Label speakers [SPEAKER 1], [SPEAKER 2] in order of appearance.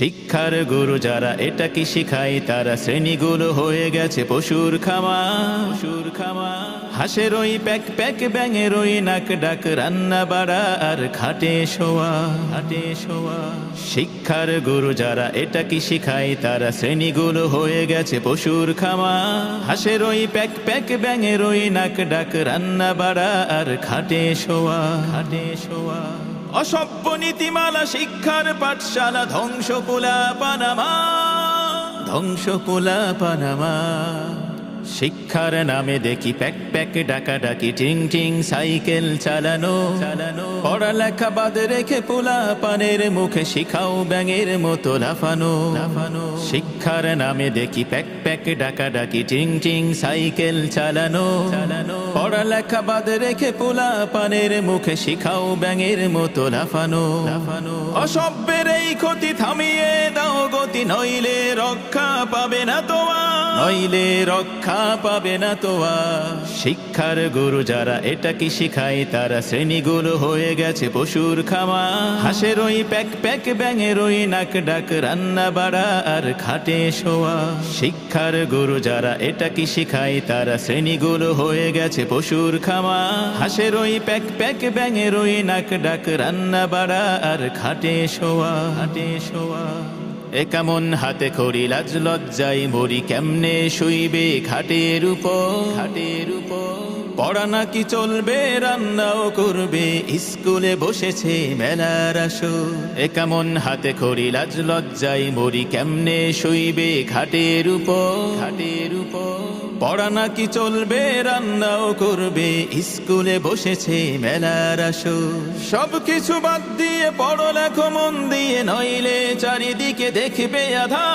[SPEAKER 1] শিক্ষার গুরু যারা এটা কি শিখায় তারা শ্রেণীগুলো হয়ে গেছে পশুর খামা হাঁসের ওই প্যাক প্যাক ব্যাঙের ওই নাক ডাক রান্না বাড়া আর খাটে শোয়া শিক্ষার গুরু যারা এটা কি শিখায় তারা শ্রেণীগুলো হয়ে গেছে পশুর খামা হাঁসের ওই প্যাক প্যাক ব্যাঙের ওই নাক ডাক রান্না বাড়া আর খাটে শোয়া অসভ্য নীতিমালা শিক্ষার পাঠশালা ধ্বংস পোলা পানামা শিক্ষার নামে দেখি প্যাক প্যাক ডাকাডাকি টিং টিং সাইকেল চালানো পড়ালেখা বাদ রেখে পোলা পানের মুখে শিখাও ব্যাঙের মতো লাফানো শিক্ষার নামে দেখি প্যাক প্যাক ডাকাডাকি টিং টিং সাইকেল চালানো পড়ালেখা বাদ রেখে পোলা পানের মুখে শিখাও ব্যাঙের মতো লাফানো অসভ্যের এই ক্ষতি থামিয়ে দাও গতি নইলে রক্ষা পাবে না তোয়া শিক্ষার গুরু যারা এটা কি শিখায় তারা শ্রেণীগুলো হয়ে গেছে পশুর খামা হাঁসের ওই প্যাক প্যাক ব্যাঙের ওই নাক ডাক রান্না বাড়া আর খাটে শোয়া শিক্ষার গুরু যারা এটা কি শিখায় তারা শ্রেণীগুলো হয়ে গেছে পশুর খামা হাঁসের ওই প্যাক প্যাক ব্যাঙের ওই নাক ডাক রান্না বাড়া আর খাটে শোয়া এ কেমন হাতে খড়ি লাজ লজ্জায় মরি কেমনে শুইবে খাটের উপর পড়া নাকি চলবে রান্নাও করবে স্কুলে বসেছে মেলার আসর এ কেমন হাতে খড়ি লাজ লজ্জায় মরি কেমনে শুইবে খাটের উপর পড়া নাকি চলবে রান্নাও করবে স্কুলে বসেছে মেলার আসর সবকিছু বাদ দিয়ে পড়ালেখা মন দিয়ে নইলে চারিদিকে দেখবে আধা